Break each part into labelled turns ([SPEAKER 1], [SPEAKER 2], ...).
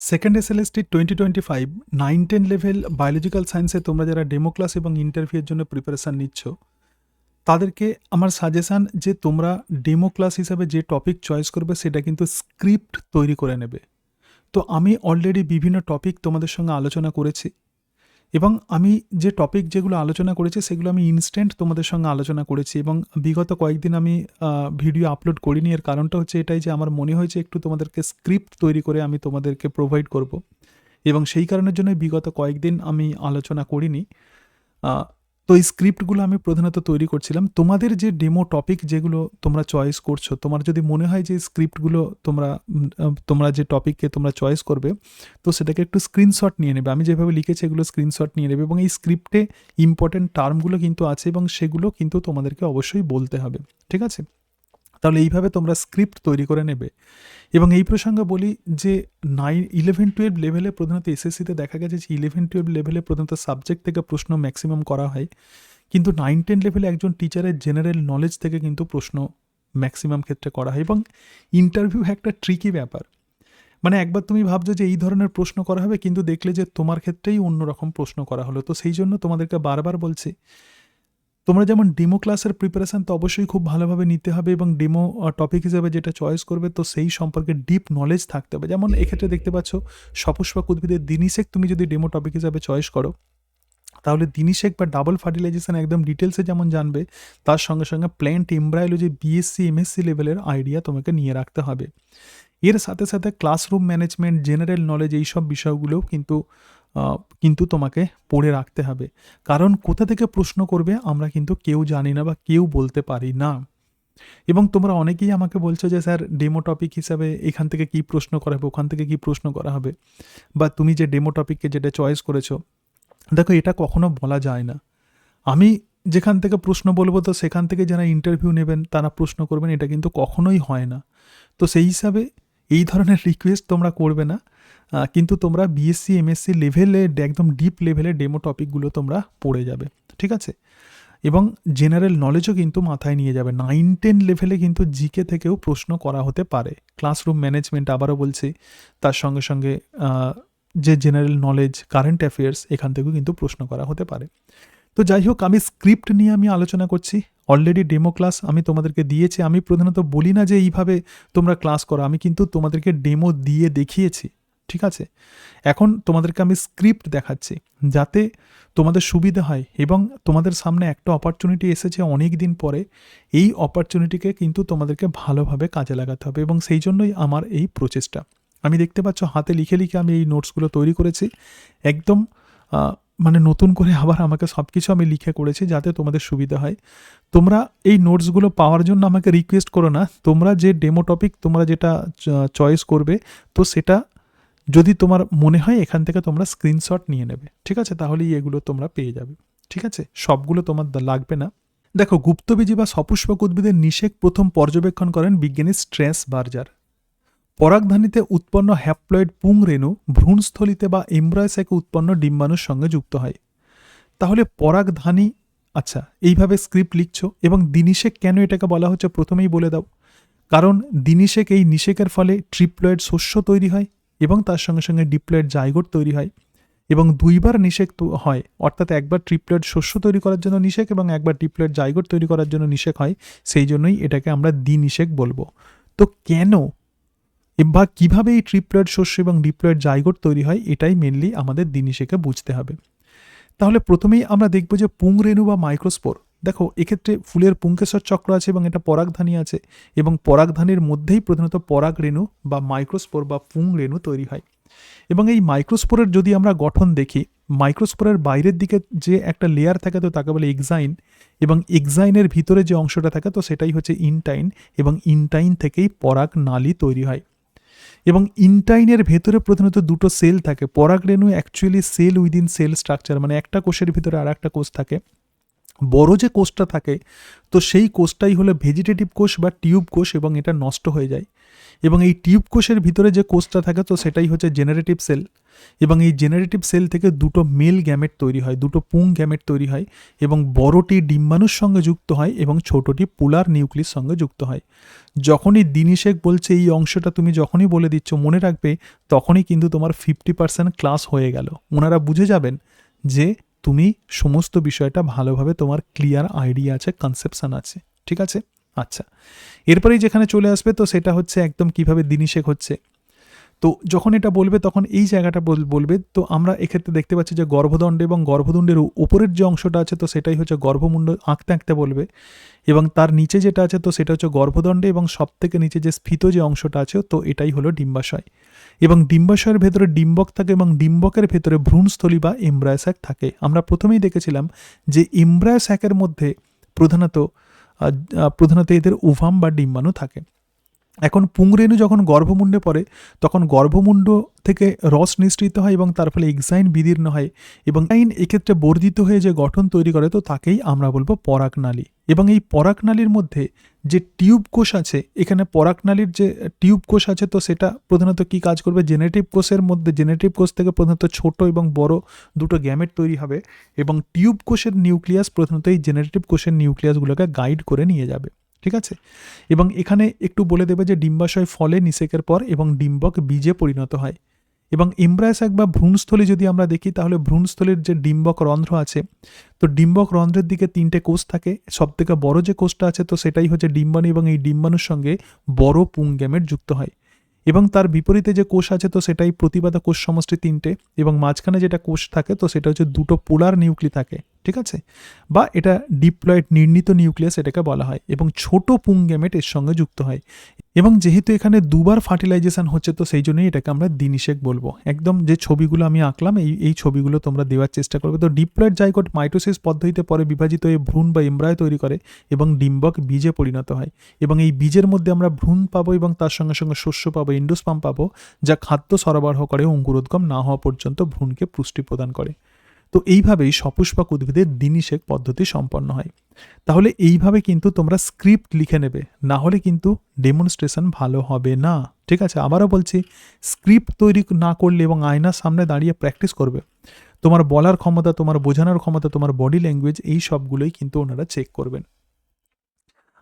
[SPEAKER 1] Second SLST 2025 9-10 level biological সায়েন্সে তোমরা যারা ডেমো ক্লাস এবং ইন্টারভিউয়ের জন্য প্রিপারেশান নিচ্ছ, তাদেরকে আমার সাজেশান যে তোমরা ডেমো ক্লাস হিসাবে যে টপিক চয়েস করবে সেটা কিন্তু স্ক্রিপ্ট তৈরি করে নেবে। তো আমি অলরেডি বিভিন্ন টপিক তোমাদের সঙ্গে আলোচনা করেছি এবং আমি যে টপিক যেগুলো আলোচনা করেছি সেগুলো আমি ইনস্ট্যান্ট তোমাদের সঙ্গে আলোচনা করেছি এবং বিগত কয়েকদিন আমি ভিডিও আপলোড করিনি। এর কারণটা হচ্ছে এটাই যে আমার মনে হয়েছে একটু তোমাদেরকে স্ক্রিপ্ট তৈরি করে আমি তোমাদেরকে প্রোভাইড করব এবং সেই কারণের জন্য বিগত কয়েকদিন আমি আলোচনা করিনি। তো এই স্ক্রিপ্টগুলো আমি প্রধানত তৈরি করছিলাম। তোমাদের যে ডেমো টপিক যেগুলো তোমরা চয়েস করছো, তোমার যদি মনে হয় যে স্ক্রিপ্টগুলো তোমরা যে টপিককে তোমরা চয়েস করবে, তো সেটাকে একটু স্ক্রিনশট নিয়ে নেবে। আমি যেভাবে লিখেছি এগুলো স্ক্রিনশট নিয়ে নেবে এবং এই স্ক্রিপ্টে ইম্পর্টেন্ট টার্মগুলো কিন্তু আছে এবং সেগুলো কিন্তু তোমাদেরকে অবশ্যই বলতে হবে। ঠিক আছে? তাহলে এইভাবে তোমরা স্ক্রিপ্ট তৈরি করে নেবে। এবং এই প্রসঙ্গে বলি যে 11-12 লেভেলে প্রধানত এসএসসিতে দেখা গেছে যে 11-12 লেভেলে প্রধানত সাবজেক্ট থেকে প্রশ্ন ম্যাক্সিমাম করা হয়, কিন্তু 9-10 লেভেলে একজন টিচারের জেনারেল নলেজ থেকে কিন্তু প্রশ্ন ম্যাক্সিমাম ক্ষেত্রে করা হয়। এবং ইন্টারভিউ একটা ট্রিকি ব্যাপার। মানে একবার তুমি ভাবছো যে এই ধরনের প্রশ্ন করা হবে, কিন্তু দেখলে যে তোমার ক্ষেত্রেই অন্যরকম প্রশ্ন করা হলো। তো সেই জন্য তোমাদেরকে বারবার বলছি, তোমরা যেমন ডেমো ক্লাসের প্রিপারেশান তো অবশ্যই খুব ভালোভাবে নিতে হবে এবং ডেমো টপিক হিসেবে যেটা চয়েস করবে তো সেই সম্পর্কে ডিপ নলেজ থাকতে হবে। যেমন এক্ষেত্রে দেখতে পাচ্ছ সপুষ্পক উদ্ভিদের দিনিশেক তুমি যদি ডেমো টপিক হিসাবে চয়েস করো, তাহলে দিনিশেক বা ডাবল ফার্টিলাইজেশন একদম ডিটেলসে যেমন জানবে, তার সঙ্গে সঙ্গে প্ল্যান্ট এমব্রায়োলজি বিএসসি এমএসসি লেভেলের আইডিয়া তোমাকে নিয়ে রাখতে হবে। এর সাথে সাথে ক্লাসরুম ম্যানেজমেন্ট, জেনারেল নলেজ, এইসব বিষয়গুলোও কিন্তু তোমাকে পড়ে রাখতে হবে। কারণ কোথা থেকে প্রশ্ন করবে আমরা কিন্তু কেউ জানি না বা কেউ বলতে পারি না। এবং তোমরা অনেকেই আমাকে বলছো যে স্যার ডেমো টপিক হিসাবে এখান থেকে কী প্রশ্ন করা হবে, ওখান থেকে কী প্রশ্ন করা হবে, বা তুমি যে ডেমো টপিককে যেটা চয়েস করেছো, দেখো এটা কখনো বলা যায় না। আমি যেখান থেকে প্রশ্ন বলবো তো সেখান থেকে যারা ইন্টারভিউ নেবেন তারা প্রশ্ন করবেন, এটা কিন্তু কখনোই হয় না। তো সেই হিসাবে এই ধরনের রিকোয়েস্ট তোমরা করবে না, কিন্তু তোমরা বিএসসি এমএসসি লেভেলে একদম ডিপ লেভেলে ডেমো টপিকগুলো তোমরা পড়ে যাবে। ঠিক আছে? এবং জেনারেল নলেজও কিন্তু মাথায় নিয়ে যাবে। 9-10 লেভেলে কিন্তু জিকে থেকেও প্রশ্ন করা হতে পারে। ক্লাসরুম ম্যানেজমেন্ট আবারও বলছি, তার সঙ্গে সঙ্গে যে জেনারেল নলেজ, কারেন্ট অ্যাফেয়ার্স, এখান থেকেও কিন্তু প্রশ্ন করা হতে পারে। তো যাই হোক, আমি স্ক্রিপ্ট নিয়ে আমি আলোচনা করছি। অলরেডি ডেমো ক্লাস আমি তোমাদেরকে দিয়েছি। আমি প্রধানত বলি না যে এইভাবে তোমরা ক্লাস করো, আমি কিন্তু তোমাদেরকে ডেমো দিয়ে দেখিয়েছি। ঠিক আছে? এখন তোমাদেরকে আমি স্ক্রিপ্ট দেখাচ্ছি যাতে তোমাদের সুবিধা হয় এবং তোমাদের সামনে একটা অপরচুনিটি এসেছে অনেক দিন পরে, এই অপরচুনিটিকে কিন্তু তোমাদেরকে ভালোভাবে কাজে লাগাতে হবে এবং সেই জন্যই আমার এই প্রচেষ্টা। আমি দেখতে পাচ্ছ হাতে লিখে লিখে আমি এই নোটসগুলো তৈরি করেছি। একদম মানে নতুন করে আবার আমাকে সব কিছু আমি লিখে করেছি যাতে তোমাদের সুবিধা হয়। তোমরা এই নোটসগুলো পাওয়ার জন্য আমাকে রিকোয়েস্ট করো না। তোমরা যে ডেমো টপিক তোমরা যেটা চয়েস করবে, তো সেটা যদি তোমার মনে হয় এখান থেকে তোমরা স্ক্রিনশট নিয়ে নেবে। ঠিক আছে? তাহলেই এগুলো তোমরা পেয়ে যাবে। ঠিক আছে? সবগুলো তোমার লাগবে না। দেখো, গুপ্তবীজী বা সপুষ্পক উদ্ভিদের নিষেক প্রথম পর্যবেক্ষণ করেন বিজ্ঞানী স্ট্রেস বার্জার। পরাগধানীতে উৎপন্ন হ্যাপ্লয়েড পুংরেণু ভ্রূণস্থলিতে বা এমব্রায়োস্যাকে উৎপন্ন ডিম্বাণুর সঙ্গে যুক্ত হয়। তাহলে পরাগধানী, আচ্ছা এইভাবে স্ক্রিপ্ট লিখছো। এবং দিনিশেক কেন এটাকে বলা হচ্ছে প্রথমেই বলে দাও। কারণ দিনিশেক, এই নিষেকের ফলে ট্রিপ্লয়েড শস্য তৈরি হয় এবং তার সঙ্গে সঙ্গে ডিপ্লয়েড জাইগোট তৈরি হয় এবং দুইবার নিষেক হয়, অর্থাৎ একবার ট্রিপ্লয়েড শস্য তৈরি করার জন্য নিষেক এবং একবার ডিপ্লয়েড জাইগোট তৈরি করার জন্য নিষেক হয়। সেই জন্যই এটাকে আমরা দ্বিনিষেক বলবো। তো কেন বা কীভাবে এই ট্রিপ্লয়েড শস্য এবং ডিপ্লয়েড জাইগোট তৈরি হয়, এটাই মেনলি আমাদের দ্বিনিষেকে বুঝতে হবে। তাহলে প্রথমেই আমরা দেখব যে পুংরেণু বা মাইক্রোস্পোর। দেখো, এক্ষেত্রে ফুলের পুংকেশর চক্র আছে এবং এটা পরাগধানী আছে এবং পরাগধানীর মধ্যেই প্রধানত পরাগরেণু বা মাইক্রোস্পোর বা পুংরেণু তৈরি হয়। এবং এই মাইক্রোস্পোরের যদি আমরা গঠন দেখি, মাইক্রোস্পোরের বাইরের দিকে যে একটা লেয়ার থাকে তো তাকে বলে এক্সাইন, এবং এক্সাইনের ভিতরে যে অংশটা থাকে তো সেটাই হচ্ছে ইনটাইন, এবং ইনটাইন থেকেই পরাগ নালী তৈরি হয়। এবং ইনটাইনের ভেতরে প্রধানত দুটো সেল থাকে। পরাগরেণু actually cell within cell structure, মানে একটা কোষের ভিতরে আর একটা কোষ থাকে। বড় যে কোষটা থাকে তো সেই কোষটাই হলো ভেজিটেটিভ কোষ বা টিউব কোষ, এবং এটা নষ্ট হয়ে যায়। এবং এই টিউব কোষের ভিতরে যে কোষটা থাকে তো সেটাই হচ্ছে জেনারেটিভ সেল, এবং এই জেনারেটিভ সেল থেকে দুটো মেল গ্যামেট তৈরি হয়, দুটো পুং গ্যামেট তৈরি হয়, এবং বড়টি ডিম্বাণুর সঙ্গে যুক্ত হয় এবং ছোটটি পোলার নিউক্লিয়াস সঙ্গে যুক্ত হয়। যখনই দিনিশেক বলছে এই অংশটা তুমি যখনই বলে দিচ্ছ মনে রাখবে, তখনই কিন্তু তোমার 50% ক্লাস হয়ে গেল। ওনারা বুঝে যাবেন যে তুমি সমস্ত বিষয়টা ভালোভাবে তোমার ক্লিয়ার আইডিয়া আছে, কনসেপশন আছে। ঠিক আছে? আচ্ছা, এরপরেই যেখানে চলে আসবে তো সেটা হচ্ছে একদম কিভাবে দিনিশেক হচ্ছে। তো যখন এটা বলবে তখন এই জায়গাটা বলবে। তো আমরা এক্ষেত্রে দেখতে পাচ্ছি যে গর্ভদণ্ড এবং গর্ভদণ্ডের উপরের যে অংশটা আছে তো সেটাই হচ্ছে গর্ভমুণ্ড আঁকতে আঁকতে বলবে, এবং তার নিচে যেটা আছে তো সেটা হচ্ছে গর্ভদণ্ডে, এবং সব থেকে নিচে যে স্ফীত যে অংশটা আছে তো এটাই হলো ডিম্বাশয়। এবং ডিম্বাশয়ের ভেতরে ডিম্বক থাকে, এবং ডিম্বকের ভেতরে ভ্রূণস্থলী বা এমব্রায়ো স্যাক থাকে। আমরা প্রথমেই দেখেছিলাম যে এমব্রায়ো স্যাকের মধ্যে প্রধানত এদের ওভাম বা ডিম্বাণু থাকে। এখন পুংরেণু যখন গর্ভমুণ্ডে পড়ে তখন গর্ভমুণ্ড থেকে রস নিঃসৃত হয় এবং তার ফলে এক্সাইন বিদীর্ণ হয়, এবং আইন এক্ষেত্রে বর্ধিত হয়ে যে গঠন তৈরি করে তো তাকেই আমরা বলবো পরাগনালী। এবং এই পরাগনালীর মধ্যে যে টিউব কোষ আছে, এখানে পরাগনালীর যে টিউব কোষ আছে তো সেটা প্রধানত কি কাজ করবে, জেনেটিভ কোষের মধ্যে জেনেটিভ কোষ থেকে প্রধানত ছোট এবং বড় দুটো গ্যামেট তৈরি হবে, এবং টিউব কোষের নিউক্লিয়াস প্রধানত এই জেনারেটিভ কোষের নিউক্লিয়াসগুলোকে গাইড করে নিয়ে যাবে। ঠিক আছে? এবং এখানে একটু বলে দেবে যে ডিম্বাশয় ফলে নিষেকের পর এবং ডিম্বক বীজে পরিণত হয়। এবং এমব্রায়ো স্যাক বা ভ্রূণস্থলী যদি আমরা দেখি তাহলে ভ্রূণস্থলীর যে ডিম্বক রন্ধ্র আছে তো ডিম্বক রন্ধ্রের দিকে 3টে কোষ থাকে। সব থেকে বড় যে কোষটা আছে তো সেটাই হচ্ছে ডিম্বাণু, এবং এই ডিম্বাণুর সঙ্গে বড় পুং গ্যামেট যুক্ত হয়। এবং তার বিপরীতে যে কোষ আছে তো সেটাই প্রতিবাদা কোষ সমষ্টি 3টে, এবং মাঝখানে যেটা কোষ থাকে তো সেটা হচ্ছে দুটো পোলার নিউক্লি থাকে। ঠিক আছে? বা এটা ডিপ্লয়েড নির্ণীত নিউক্লিয়াস এটাকে বলা হয়, এবং ছোট পুং গ্যামেট এর সঙ্গে যুক্ত হয়। এবং যেহেতু এখানে দুবার ফার্টিলাইজেশন হচ্ছে তো সেই জন্যই এটাকে আমরা দিনিশেক বলবো। একদম যে ছবিগুলো আমি আঁকলাম এই ছবিগুলো তোমরা দেওয়ার চেষ্টা করবে। তো ডিপ্লয়েড জাইগোট মাইটোসিস পদ্ধতিতে পরে বিভাজিত হয়ে ভ্রূণ বা এমব্রায়ো তৈরি করে এবং ডিম্বক বীজে পরিণত হয়, এবং এই বীজের মধ্যে আমরা ভ্রূণ পাবো এবং তার সঙ্গে সঙ্গে শস্য পাবো, এন্ডোস্পার্ম পাবো, যা খাদ্য সরবরাহ করে অঙ্কুরোদ্গম না হওয়া পর্যন্ত ভ্রূণকে পুষ্টি প্রদান করে। তো এইভাবেই সপুষ্পক উদ্ভিদের দিনিশেক পদ্ধতি সম্পন্ন হয়। তাহলে এইভাবে কিন্তু তোমরা স্ক্রিপ্ট লিখে নেবে, না হলে কিন্তু ডেমনস্ট্রেশন ভালো হবে না। ঠিক আছে? আবারও বলছি, স্ক্রিপ্ট তৈরি না করলে এবং আয়নার সামনে দাঁড়িয়ে প্র্যাকটিস করবে, তোমার বলার ক্ষমতা, তোমার বোঝানোর ক্ষমতা, তোমার বডি ল্যাঙ্গুয়েজ, এই সবগুলোই কিন্তু ওনারা চেক করবেন।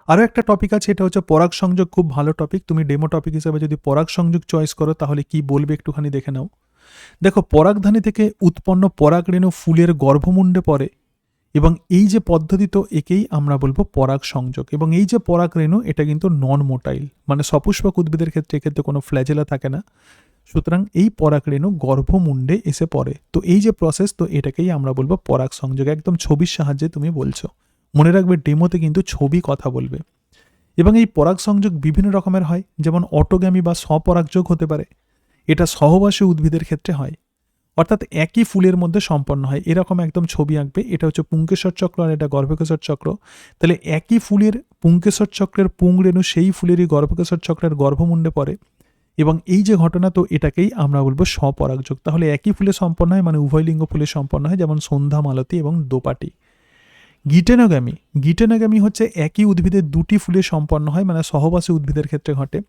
[SPEAKER 1] আরও একটা টপিক আছে, এটা হচ্ছে পরাগ সংযোগ। খুব ভালো টপিক। তুমি ডেমো টপিক হিসেবে যদি পরাগ সংযোগ চয়েস করো তাহলে কি বলবে একটুখানি দেখে নাও। দেখো, পরাগধানী থেকে উৎপন্ন পরাগরেণু ফুলের গর্ভমুণ্ডে পড়ে, এবং এই যে পদ্ধতি তো একেই আমরা বলবো পরাগ সংযোগ। এবং এই যে পরাগরেণু এটা কিন্তু নন মোটাইল, মানে সপুষ্পক উদ্ভিদের ক্ষেত্রে এক্ষেত্রে কোনো ফ্ল্যাজেলা থাকে না। সুতরাং এই পরাগরেণু গর্ভমুণ্ডে এসে পড়ে। তো এই যে প্রসেস তো এটাকেই আমরা বলবো পরাগ সংযোগ। একদম ছবির সাহায্যে তুমি বলছো। মনে রাখবে ডেমোতে কিন্তু ছবি কথা বলবে। এবং এই পরাগ সংযোগ বিভিন্ন রকমের হয়, যেমন অটোগ্যামি বা স্বপরাগযোগ হতে পারে। এটা সহবাসী উদ্ভিদের ক্ষেত্রে হয়, অর্থাৎ একই ফুলের মধ্যে সম্পন্ন হয়। এরকম একদম ছবি আঁকবে। এটা হচ্ছে পুংকেশর চক্র আর এটা গর্ভকেশর চক্র। তাহলে একই ফুলের পুংকেশর চক্রের পুংরেণু সেই ফুলেরই গর্ভকেশর চক্রের গর্ভমুণ্ডে পড়ে, এবং এই যে ঘটনা তো এটাকেই আমরা বলবো স্বপরাগযোগ। তাহলে একই ফুলে সম্পন্ন হয়, মানে উভয় লিঙ্গ ফুলে সম্পন্ন হয়, যেমন সন্ধ্যা মালতী এবং দোপাটি। গিটেনোগ্যামি হচ্ছে একই উদ্ভিদের দুটি ফুলে সম্পন্ন হয়, মানে সহবাসী উদ্ভিদের ক্ষেত্রে ঘটে।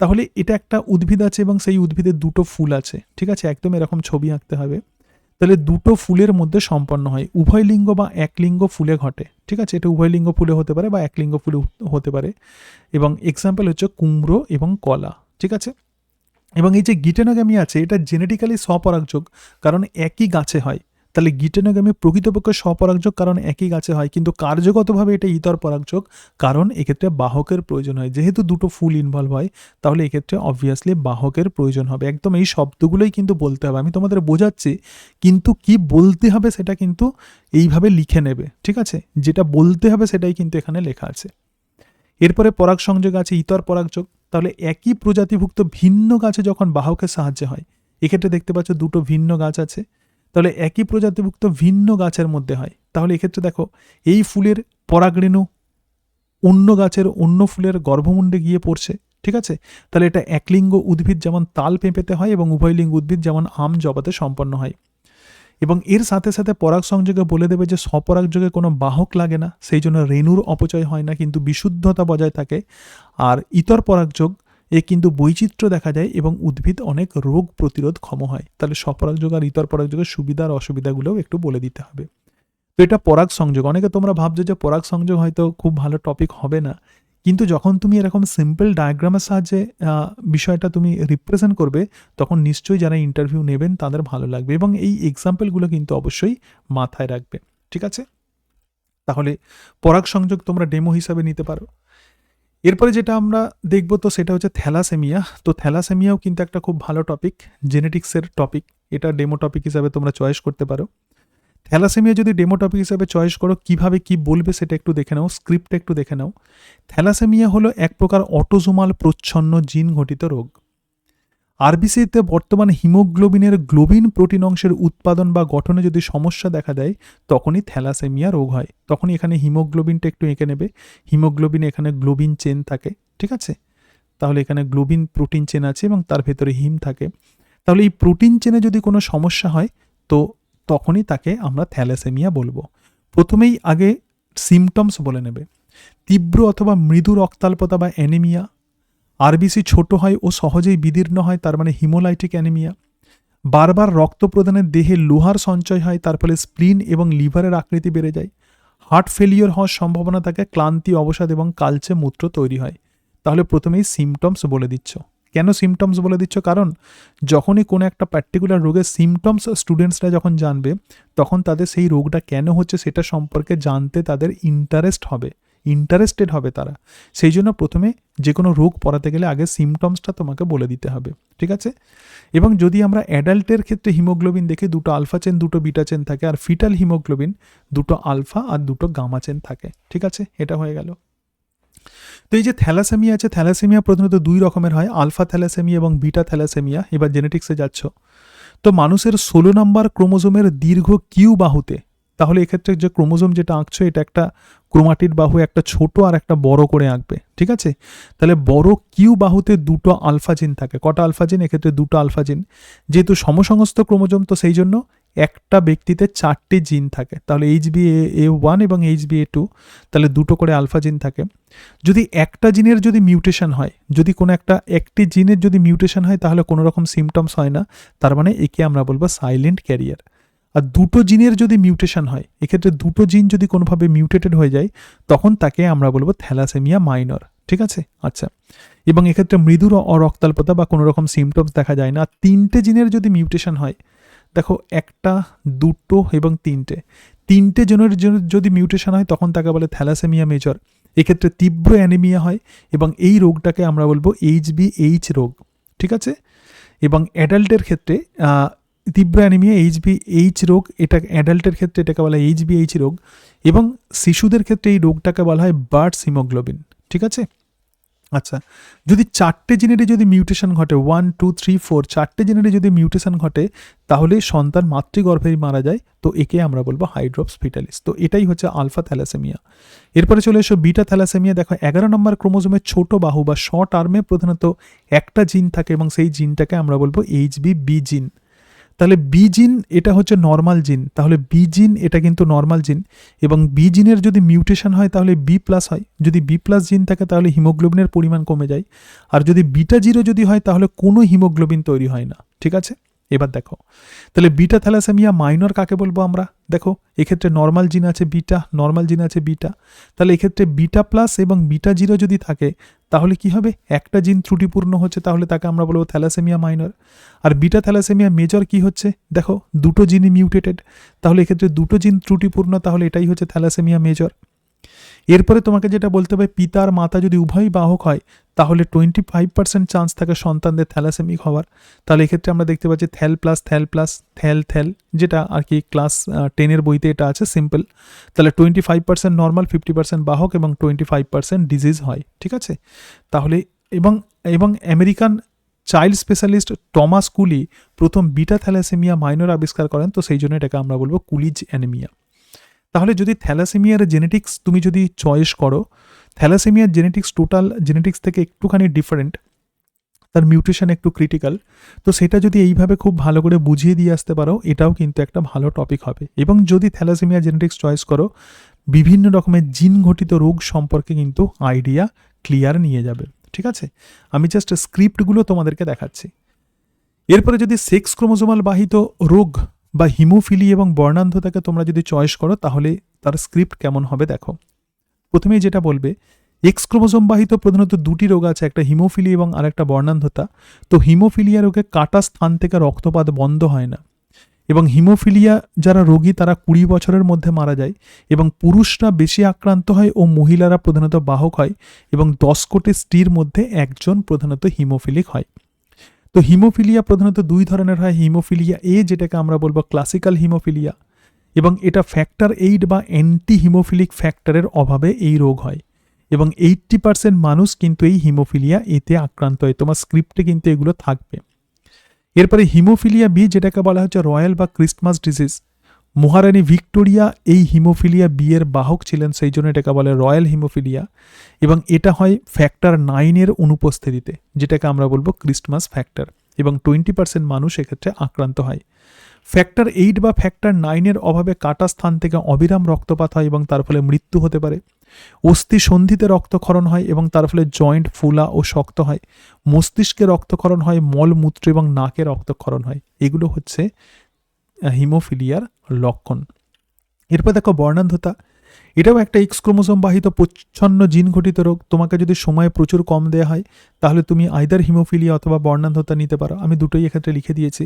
[SPEAKER 1] তাহলে এটা একটা উদ্ভিদ আছে এবং সেই উদ্ভিদের দুটো ফুল আছে। ঠিক আছে? একদম এরকম ছবি আঁকতে হবে। তাহলে দুটো ফুলের মধ্যে সম্পন্ন হয়, উভয় লিঙ্গ বা এক লিঙ্গ ফুলে ঘটে। ঠিক আছে? এটা উভয় লিঙ্গ ফুলে হতে পারে বা এক লিঙ্গ ফুলে হতে পারে, এবং এক্সাম্পল হচ্ছে কুমড়ো এবং কলা। ঠিক আছে? এবং এই যে গিটেনোগ্যামি আছে এটা জেনেটিক্যালি স্বপরাগযোগ, কারণ একই গাছে হয়। তাহলে গিটেনোগ্যামি প্রকৃতপক্ষে স্বপরাগযোগ, কারণ একই গাছে হয়, কিন্তু কার্যগতভাবে এটা ইতর পরাগযোগ, কারণ এক্ষেত্রে বাহকের প্রয়োজন হয়। যেহেতু দুটো ফুল ইনভলভ হয় তাহলে এক্ষেত্রে অবভিয়াসলি বাহকের প্রয়োজন হবে। একদম এই শব্দগুলোই কিন্তু বলতে হবে। আমি তোমাদের বোঝাচ্ছি, কিন্তু কি বলতে হবে সেটা কিন্তু এইভাবে লিখে নেবে। ঠিক আছে? যেটা বলতে হবে সেটাই কিন্তু এখানে লেখা আছে। এরপরে পরাগ সংযোগ আছে ইতর পরাগযোগ। তাহলে একই প্রজাতিভুক্ত ভিন্ন গাছে যখন বাহকের সাহায্যে হয়, এক্ষেত্রে দেখতে পাচ্ছ দুটো ভিন্ন গাছ আছে, তাহলে একই প্রজাতিভুক্ত ভিন্ন গাছের মধ্যে হয়। তাহলে এক্ষেত্রে দেখো, এই ফুলের পরাগরেণু অন্য গাছের অন্য ফুলের গর্ভমুণ্ডে গিয়ে পড়ছে। ঠিক আছে? তাহলে এটা একলিঙ্গ উদ্ভিদ যেমন তাল পেঁপেতে হয়, এবং উভয় লিঙ্গ উদ্ভিদ যেমন আম জবাতে সম্পন্ন হয়। এবং এর সাথে সাথে পরাগ সংযোগে বলে দেবে যে স্বপরাগযোগে কোনো বাহক লাগে না, সেই জন্য রেণুর অপচয় হয় না, কিন্তু বিশুদ্ধতা বজায় থাকে। আর ইতর পরাগযোগ কিন্তু বৈচিত্র্য দেখা যায় এবং উদ্ভিদ অনেক রোগ প্রতিরোধ ক্ষম হয়। তাহলে স্বপরাগযোগ আর ইতর পরাগযোগের সুবিধা আর অসুবিধাগুলোও একটু বলে দিতে হবে। তো এটা পরাগ সংযোগ। অনেকে তোমরা ভাবছো যে পরাগ সংযোগ হয়তো খুব ভালো টপিক হবে না, কিন্তু যখন তুমি এরকম সিম্পল ডায়াগ্রামের সাহায্যে বিষয়টা তুমি রিপ্রেজেন্ট করবে, তখন নিশ্চয়ই যারা ইন্টারভিউ নেবেন তাদের ভালো লাগবে, এবং এই এক্সাম্পলগুলো কিন্তু অবশ্যই মাথায় রাখবে। ঠিক আছে, তাহলে পরাগ সংযোগ তোমরা ডেমো হিসাবে নিতে পারো। এরপরে যেটা আমরা দেখব তো সেটা হচ্ছে থ্যালাসেমিয়া। তো থ্যালাসেমিয়াও কিন্তু একটা খুব ভালো টপিক, জেনেটিক্সের টপিক। এটা ডেমো টপিক হিসাবে তোমরা চয়েস করতে পারো। থ্যালাসেমিয়া যদি ডেমো টপিক হিসাবে চয়েস করো, কিভাবে কি বলবে সেটা একটু দেখে নাও, স্ক্রিপ্ট একটু দেখে নাও। থ্যালাসেমিয়া হলো এক প্রকার অটোজোমাল প্রচ্ছন্ন জিন ঘটিত রোগ। আরবিসিতে বর্তমানে হিমোগ্লোবিনের গ্লোবিন প্রোটিন অংশের উৎপাদন বা গঠনে যদি সমস্যা দেখা দেয়, তখনই থ্যালাসেমিয়া রোগ হয়। তখনই এখানে হিমোগ্লোবিনটা একটু এঁকে নেবে। হিমোগ্লোবিন এখানে গ্লোবিন চেন থাকে, ঠিক আছে? তাহলে এখানে গ্লোবিন প্রোটিন চেন আছে এবং তার ভেতরে হিম থাকে। তাহলে এই প্রোটিন চেনে যদি কোনো সমস্যা হয়, তো তখনই তাকে আমরা থ্যালাসেমিয়া বলবো। প্রথমেই আগে সিমটমস বলে নেবে। তীব্র অথবা মৃদু রক্তাল্পতা বা অ্যানিমিয়া। আরবিসি ছোট হয় ও সহজেই বিদীর্ণ হয়, তার মানে হিমোলাইটিক অ্যানিমিয়া। বারবার রক্ত প্রদানের দেহে লোহার সঞ্চয় হয়, তার ফলে স্প্লিন এবং লিভারের আকৃতি বেড়ে যায়। হার্ট ফেলিওর হওয়ার সম্ভাবনা থাকে, ক্লান্তি, অবসাদ এবং কালচে মূত্র তৈরি হয়। তাহলে প্রথমেই সিমটমস বলে দিচ্ছ। কেন সিমটমস বলে দিচ্ছ? কারণ যখনই কোনো একটা পার্টিকুলার রোগের সিমটমস স্টুডেন্টসরা যখন জানবে, তখন তাদের সেই রোগটা কেন হচ্ছে সেটা সম্পর্কে জানতে তাদের ইন্টারেস্টেড হবে তারা। সেই জন্য প্রথমে যে কোনো রোগ পড়াতে গেলে আগে সিমটমসটা তোমাকে বলে দিতে হবে, ঠিক আছে? এবং যদি আমরা অ্যাডাল্টের ক্ষেত্রে হিমোগ্লোবিন দেখি, দুটো আলফা চেন, দুটো বিটা চেন থাকে, আর ফিটাল হিমোগ্লোবিন দুটো আলফা আর দুটো গামা চেন থাকে, ঠিক আছে? এটা হয়ে গেল। তো এই যে থ্যালাসেমিয়া আছে, থ্যালাসেমিয়া প্রধানত দুই রকমের হয়, আলফা থ্যালাসেমিয়া এবং বিটা থ্যালাসেমিয়া। এবার জেনেটিক্সে যাচ্ছ, তো মানুষের 16 নম্বর ক্রোমোজোমের দীর্ঘ কিউ বাহুতে, তাহলে এক্ষেত্রে যে ক্রোমোজোম যেটা আঁকছো এটা একটা ক্রোমাটিড বাহু, একটা ছোট আর একটা বড় করে আঁকবে, ঠিক আছে? তাহলে বড় কিউ বাহুতে দুটো আলফা জিন থাকে। কটা আলফা জিন? এক্ষেত্রে দুটো আলফা জিন। যেহেতু সমসংস্থ ক্রোমোজোম, তো সেই জন্য একটা ব্যক্তিতে 4টি জিন থাকে। তাহলে HbA1 এবং HbA2, তাহলে দুটো করে আলফা জিন থাকে। যদি একটা জিনের যদি মিউটেশন হয়, যদি কোনো একটি জিনের যদি মিউটেশন হয়, তাহলে কোনো রকম সিমটমস হয় না, তার মানে একে আমরা বলবো সাইলেন্ট ক্যারিয়ার। আর দুটো জিনের যদি মিউটেশন হয়, এক্ষেত্রে দুটো জিন যদি কোনোভাবে মিউটেটেড হয়ে যায়, তখন তাকে আমরা বলবো থ্যালাসেমিয়া মাইনর, ঠিক আছে? আচ্ছা, এবং এক্ষেত্রে মৃদু রক্তাল্পতা বা কোনো রকম সিমটমস দেখা যায় না। আর 3টে জিনের যদি মিউটেশন হয়, দেখো একটা, দুটো এবং তিনটে জনের যদি মিউটেশন হয়, তখন তাকে বলে থ্যালাসেমিয়া মেজর। এক্ষেত্রে তীব্র অ্যানিমিয়া হয় এবং এই রোগটাকে আমরা বলবো HbH রোগ, ঠিক আছে? এবং অ্যাডাল্টের ক্ষেত্রে তীব্র অ্যানিমিয়া HbH রোগ, এটা অ্যাডাল্টের ক্ষেত্রে এটাকে বলা হয় HbH রোগ, এবং শিশুদের ক্ষেত্রে এই রোগটাকে বলা হয় বার্ডস হিমোগ্লোবিন, ঠিক আছে? আচ্ছা, যদি 4টে জিনেরে যদি মিউটেশন ঘটে, 1 2 3 4, 4টে জিনেরে যদি মিউটেশন ঘটে, তাহলে সন্তান মাতৃগর্ভেই মারা যায়। তো একে আমরা বলবো হাইড্রোপস ফিটালিস। তো এটাই হচ্ছে আলফা থ্যালাসেমিয়া। এরপরে চলে এসো বিটা থ্যালাসেমিয়া। দেখো 11 নম্বর ক্রোমোজোমের ছোট বাহু বা শর্ট আর্মে প্রধানত একটা জিন থাকে এবং সেই জিনটাকে আমরা বলবো HbB জিন। তাহলে বি জিন এটা হচ্ছে নর্মাল জিন, তাহলে বি জিন এটা কিন্তু নর্মাল জিন, এবং বি জিনের যদি মিউটেশন হয় তাহলে বি প্লাস হয়। যদি বি প্লাস জিন থাকে তাহলে হিমোগ্লোবিনের পরিমাণ কমে যায়, আর যদি বিটা জিরো যদি হয় তাহলে কোনো হিমোগ্লোবিন তৈরি হয় না, ঠিক আছে? এবার দেখো, তাহলে বিটা থ্যালাসেমিয়া মাইনর কাকে বলবো আমরা? দেখো এক্ষেত্রে নর্মাল জিন আছে বিটা, নর্মাল জিন আছে বিটা, তাহলে এক্ষেত্রে বিটা প্লাস এবং বিটা জিরো যদি থাকে, তাহলে কি হবে? একটা জিন ত্রুটিপূর্ণ হচ্ছে, তাহলে তাকে আমরা বলবো থ্যালাসেমিয়া মাইনর। আর বিটা থ্যালাসেমিয়া মেজর কি হচ্ছে? দেখো দুটো জিনই মিউটেটেড, তাহলে এক্ষেত্রে দুটো জিন ত্রুটিপূর্ণ, তাহলে এটাই হচ্ছে থ্যালাসেমিয়া মেজর। এরপরে তোমাকে যেটা বলতে হবে, পিতা আর মাতা যদি উভয়ই বাহক হয়, তাহলে 25% চান্স থাকে সন্তানদের থ্যালাসেমিক হওয়ার। তাহলে এক্ষেত্রে আমরা দেখতে পাচ্ছি থ্যাল, যেটা আর কি ক্লাস 10-এর বইতে এটা আছে সিম্পল। তাহলে 25% নর্মাল, 50% বাহক এবং 25% ডিজিজ হয়, ঠিক আছে? তাহলে এবং আমেরিকান চাইল্ড স্পেশালিস্ট টমাস কুলি প্রথম বিটা থ্যালাসেমিয়া মাইনর আবিষ্কার করেন, তো সেই জন্য এটাকে আমরা বলবো কুলিজ অ্যানিমিয়া। তাহলে যদি থ্যালাসেমিয়ার জেনেটিক্স তুমি যদি চয়েস করো, থ্যালাসেমিয়ার জেনেটিক্স টোটাল জেনেটিক্স থেকে একটুখানি ডিফারেন্ট। তার মিউটেশন একটু ক্রিটিক্যাল, তো সেটা যদি এইভাবে খুব ভালো করে বুঝিয়ে দিয়ে আসতে পারো, এটাও কিন্তু একটা ভালো টপিক হবে। এবং যদি থ্যালাসেমিয়া জেনেটিক্স চয়েস করো, বিভিন্ন রকমের জিন ঘটিত রোগ সম্পর্কে কিন্তু আইডিয়া ক্লিয়ার নিয়ে যাবে। ঠিক আছে, আমি জাস্ট স্ক্রিপ্টগুলো তোমাদেরকে দেখাচ্ছি। এরপরে যদি সেক্স ক্রোমোজোমাল বাহিত রোগ বা হিমোফিলি এবং বর্ণান্ধতাকে তোমরা যদি চয়েস করো, তাহলে তার স্ক্রিপ্ট কেমন হবে দেখো। প্রথমেই যেটা বলবে, এক্স ক্রোমোজোম বাহিত প্রধানত দুটি রোগ আছে, একটা হিমোফিলি এবং আরেকটা বর্ণান্ধতা। তো হিমোফিলিয়া রোগে কাটা স্থান থেকে রক্তপাত বন্ধ হয় না, এবং হিমোফিলিয়া যারা রোগী তারা 20 বছরের মধ্যে মারা যায়, এবং পুরুষরা বেশি আক্রান্ত হয় ও মহিলারা প্রধানত বাহক হয়, এবং 10 কোটি স্ত্রীর মধ্যে একজন প্রধানত হিমোফিলিক হয়। তো হিমোফিলিয়া প্রধানত দুই ধরনের হয়, হিমোফিলিয়া এ যেটাকে আমরা বলবো ক্লাসিক্যাল হিমোফিলিয়া, এবং এটা ফ্যাক্টর 8 বা অ্যান্টি হিমোফিলিক ফ্যাক্টরের অভাবে এই রোগ হয়, এবং 80% মানুষ কিন্তু এই হিমোফিলিয়া এতে আক্রান্ত হয়। তোমার স্ক্রিপ্টে কিন্তু এগুলো থাকবে। এরপরে হিমোফিলিয়া বি যেটাকে বলা হচ্ছে রয়্যাল বা ক্রিস্টমাস ডিজিজ। মহারানী ভিক্টোরিয়া এই হিমোফিলিয়া বি এর বাহক ছিলেন, সেই জন্য এটাকে বলে রয়্যাল হিমোফিলিয়া, এবং এটা হয় ফ্যাক্টর 9 অনুপস্থিতিতে, যেটাকে আমরা বলবো ক্রিস্টমাস ফ্যাক্টর, এবং 20% মানুষ এক্ষেত্রে আক্রান্ত হয়। ফ্যাক্টর 8 বা ফ্যাক্টর 9 অভাবে কাটা স্থান থেকে অবিরাম রক্তপাত হয় এবং তার ফলে মৃত্যু হতে পারে। অস্থি সন্ধিতে রক্তক্ষরণ হয় এবং তার ফলে জয়েন্ট ফুলা ও শক্ত হয়। মস্তিষ্কে রক্তক্ষরণ হয়, মলমূত্র এবং নাকে রক্তক্ষরণ হয়। এগুলো হচ্ছে হিমোফিলিয়ার লক্ষণ। এরপর দেখো বর্ণান্ধতা, এটাও একটা এক্স ক্রোমোসোম বাহিত প্রচ্ছন্ন জিন ঘটিত রোগ। তোমাকে যদি সময় প্রচুর কম দেওয়া হয়, তাহলে তুমি আইদার হিমোফিলিয়া অথবা বর্ণান্ধতা নিতে পারো। আমি দুটোই এক্ষেত্রে লিখে দিয়েছি।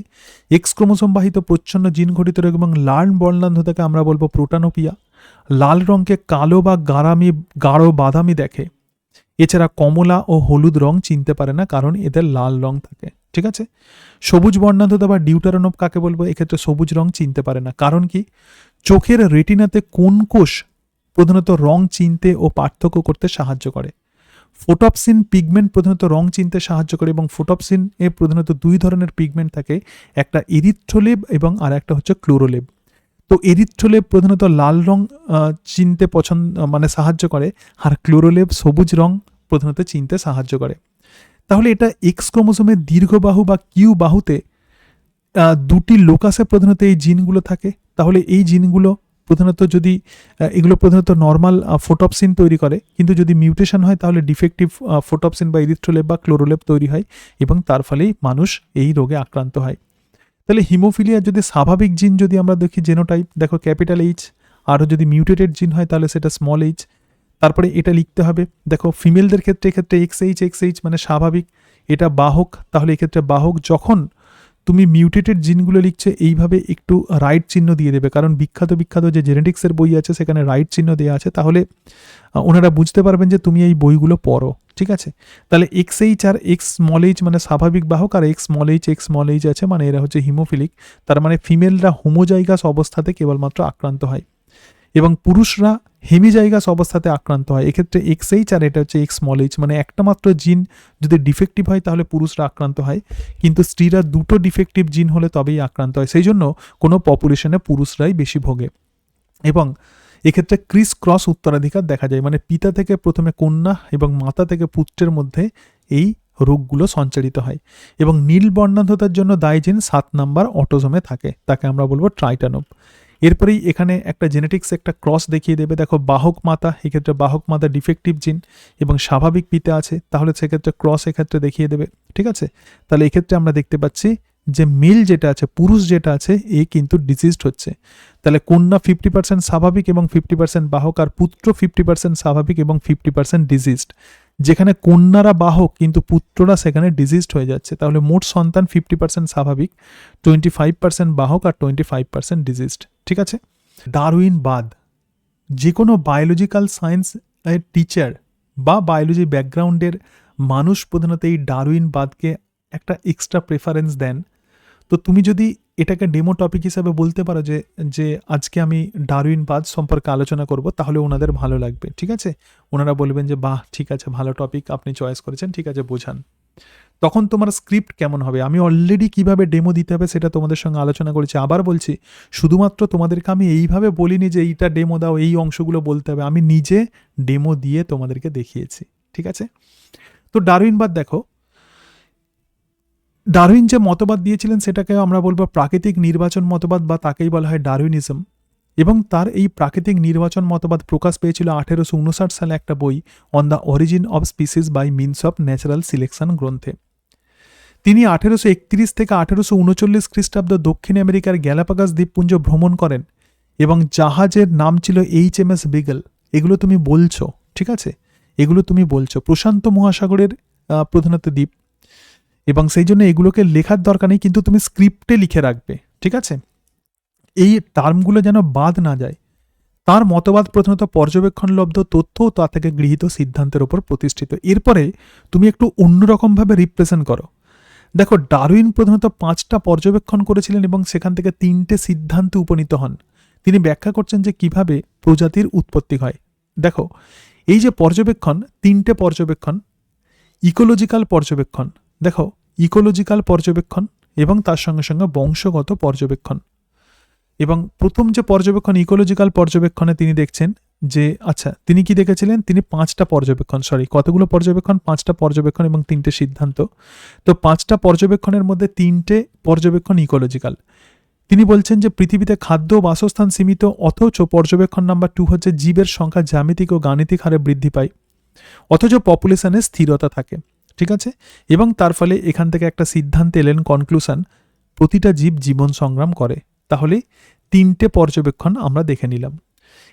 [SPEAKER 1] এক্স ক্রোমোসোম বাহিত প্রচ্ছন্ন জিন ঘটিত রোগ এবং লাল বর্ণান্ধতাকে আমরা বলবো প্রোটানোপিয়া। লাল রঙকে কালো বা গাঢ় বাদামি দেখে, এছাড়া কমলা ও হলুদ রং চিনতে পারে না, কারণ এদের লাল রং থাকে। ঠিক আছে, সবুজ বর্ণান্ধতা বা ডিউটারোনোপ কাকে বলবো, এক্ষেত্রে সবুজ রং চিনতে পারে না, কারণ কি, চোখের রেটিনাতে কোন কোষ প্রধানত রং চিনতে ও পার্থক্য করতে সাহায্য করে। ফোটপসিন পিগমেন্ট প্রধানত রং চিনতে সাহায্য করে, এবং ফোটপসিন এ প্রধানত দুই ধরনের পিগমেন্ট থাকে, একটা এরিথ্রোলেব এবং আর একটা হচ্ছে ক্লোরোলেব। তো এরিথ্রোলেব প্রধানত লাল রং চিনতে সাহায্য করে, আর ক্লোরোলেব সবুজ রং প্রধানত চিনতে সাহায্য করে। তাহলে এটা এক্স ক্রোমোসোমের দীর্ঘ বাহু বা কিউ বাহুতে দুটি লোকাসে প্রধানত এই জিনগুলো থাকে। তাহলে এই জিনগুলো প্রধানত যদি এগুলো প্রধানত নর্মাল ফোটপসিন তৈরি করে, কিন্তু যদি মিউটেশন হয় তাহলে ডিফেক্টিভ ফোটপসিন বা এরিথ্রোলেব বা ক্লোরোলেব তৈরি হয়, এবং তার ফলেই মানুষ এই রোগে আক্রান্ত হয়। তাহলে হিমোফিলিয়া যদি স্বাভাবিক জিন যদি আমরা দেখি জেনোটাইপ, দেখো ক্যাপিটাল এইচ, আরও যদি মিউটেটেড জিন হয় তাহলে সেটা স্মল এইচ। তারপরে এটা লিখতে হবে, দেখো ফিমেলদের ক্ষেত্রে এক্ষেত্রে এক্সএইচ মানে স্বাভাবিক, এটা বাহক, তাহলে এক্ষেত্রে বাহক। যখন তুমি মিউটেটেড জিনগুলো লিখছে, এইভাবে একটু রাইট চিহ্ন দিয়ে দেবে, কারণ বিখ্যাত যে জেনেটিক্সের বই আছে সেখানে রাইট চিহ্ন দেওয়া আছে, তাহলে ওনারা বুঝতে পারবেন যে তুমি এই বইগুলো পড়ো। ঠিক আছে, তাহলে এক্সএইচ আর এক্স স্মল এইচ মানে স্বাভাবিক বাহক, আর এক্স স্মল এইচ আছে মানে এরা হচ্ছে হিমোফিলিক। তার মানে ফিমেলরা হোমোজাইগাস অবস্থাতে কেবলমাত্র আক্রান্ত হয়, এবং পুরুষরা হেমিজাইগাস অবস্থাতে আক্রান্ত হয়। এক্ষেত্রে এক্সএইচ আর এটা হচ্ছে এক্স স্মল এইচ, মানে একটা মাত্র জিন যদি ডিফেক্টিভ হয় তাহলে পুরুষরা আক্রান্ত হয়, কিন্তু স্ত্রীরা দুটো ডিফেক্টিভ জিন হলে তবেই আক্রান্ত হয়। সেই জন্য কোনো পপুলেশনে পুরুষরাই বেশি ভোগে। এবং এক্ষেত্রে ক্রিস ক্রস উত্তরাধিকার দেখা যায়, মানে পিতা থেকে প্রথমে কন্যা এবং মাতা থেকে পুত্রের মধ্যে এই রোগগুলো সঞ্চারিত হয়। এবং নীল বর্ণান্ধতার জন্য দায়ী জিন 7 নম্বর অটোজোমে থাকে, তাকে আমরা বলবো ট্রাইটানোপ। এরপরেই এখানে একটা জেনেটিক্স একটা ক্রস দেখিয়ে দেবে, দেখো বাহক মাতা, এক্ষেত্রে বাহক মাতা ডিফেক্টিভ জিন এবং স্বাভাবিক পিতা আছে, তাহলে সেক্ষেত্রে ক্রস এক্ষেত্রে দেখিয়ে দেবে। ঠিক আছে, তাহলে এক্ষেত্রে আমরা দেখতে পাচ্ছি যে মেল যেটা আছে, পুরুষ যেটা আছে, এ কিন্তু ডিজিজড হচ্ছে। তাহলে কন্যা 50% স্বাভাবিক এবং 50% বাহক, আর পুত্র 50% স্বাভাবিক এবং 50% ডিজিজড। যেখানে কন্যারা বাহক কিন্তু পুত্ররা সেখানে ডিজিজড হয়ে যাচ্ছে। তাহলে মোট সন্তান 50% স্বাভাবিক, 25% বাহক আর 25% ডিজিজড। ঠিক আছে, ডারউইনবাদ, যে কোনো বায়োলজিক্যাল সায়েন্স টিচার বা বায়োলজি ব্যাকগ্রাউন্ডের মানুষ প্রধানত এই ডারউইনবাদকে একটা এক্সট্রা প্রেফারেন্স দেন। তো তুমি যদি এটাকে ডেমো টপিক হিসাবে বলতে পারো যে আজকে আমি ডারউইনবাদ সম্পর্কে আলোচনা করব, তাহলে ওনাদের ভালো লাগবে। ঠিক আছে, ওনারা বলবেন যে বাহ ঠিক আছে, ভালো টপিক আপনি চয়েস করেছেন, ঠিক আছে বোঝান। তখন তোমার স্ক্রিপ্ট কেমন হবে, আমি অলরেডি কিভাবে ডেমো দিতে হবে সেটা তোমাদের সঙ্গে আলোচনা করেছি। আবার বলছি, শুধুমাত্র তোমাদেরকে আমি এইভাবে বলিনি যে এইটা ডেমো দাও, এই অংশগুলো বলতে হবে, আমি নিজে ডেমো দিয়ে তোমাদেরকে দেখিয়েছি। ঠিক আছে, তো ডারউইনবাদ দেখো, ডারউইন যে মতবাদ দিয়েছিলেন সেটাকে আমরা বলবো প্রাকৃতিক নির্বাচন মতবাদ, বা তাকেই বলা হয় ডারউইনিজম। এবং তার এই প্রাকৃতিক নির্বাচন মতবাদ প্রকাশ পেয়েছিল 1859 সালে একটা বই on the origin of species by means of natural selection গ্রন্থে। তিনি 1831 থেকে 1839 খ্রিস্টাব্দ দক্ষিণ আমেরিকার গ্যালাপাগাস দ্বীপপুঞ্জ ভ্রমণ করেন এবং জাহাজের নাম ছিল HMS বিগল। এগুলো তুমি বলছো, ঠিক আছে, এগুলো তুমি বলছো প্রশান্ত মহাসাগরের প্রধানত দ্বীপ, এবং সেই জন্য এগুলোকে লেখার দরকার নেই, কিন্তু তুমি স্ক্রিপ্টে লিখে রাখবে, ঠিক আছে, এই টার্মগুলো যেন বাদ না যায়। তার মতবাদ প্রধানত পর্যবেক্ষণলব্ধ তথ্য ও তা থেকে গৃহীত সিদ্ধান্তের উপর প্রতিষ্ঠিত। এরপরে তুমি একটু অন্যরকমভাবে রিপ্রেজেন্ট করো। দেখো, ডারউইন প্রধানত 5টা পর্যবেক্ষণ করেছিলেন এবং সেখান থেকে 3টে সিদ্ধান্তে উপনীত হন। তিনি ব্যাখ্যা করছেন যে কিভাবে প্রজাতির উৎপত্তি হয়। দেখো, এই যে পর্যবেক্ষণ, 3টে পর্যবেক্ষণ, ইকোলজিক্যাল পর্যবেক্ষণ, দেখো ইকোলজিক্যাল পর্যবেক্ষণ এবং তার সঙ্গে সঙ্গে বংশগত পর্যবেক্ষণ। এবং প্রথম যে পর্যবেক্ষণ ইকোলজিক্যাল পর্যবেক্ষণে তিনি দেখছেন যে, আচ্ছা, তিনি কি দেখেছিলেন, তিনি 5টা পর্যবেক্ষণ, কতগুলো পর্যবেক্ষণ, 5টা পর্যবেক্ষণ এবং 3টে সিদ্ধান্ত। তো 5টা পর্যবেক্ষণের মধ্যে 3টে পর্যবেক্ষণ ইকোলজিক্যাল। তিনি বলছেন যে পৃথিবীতে খাদ্য ও বাসস্থান সীমিত, অথচ পর্যবেক্ষণ নাম্বার 2 হচ্ছে জীবের সংখ্যা জ্যামিতিক ও গাণিতিক হারে বৃদ্ধি পায়, অথচ পপুলেশনে স্থিরতা থাকে, ঠিক আছে। এবং তার ফলে এখান থেকে একটা সিদ্ধান্তে এলেন, কনক্লুশন, প্রতিটা জীব জীবন সংগ্রাম করে। তাহলে 3টে পর্যবেক্ষণ আমরা দেখে নিলাম।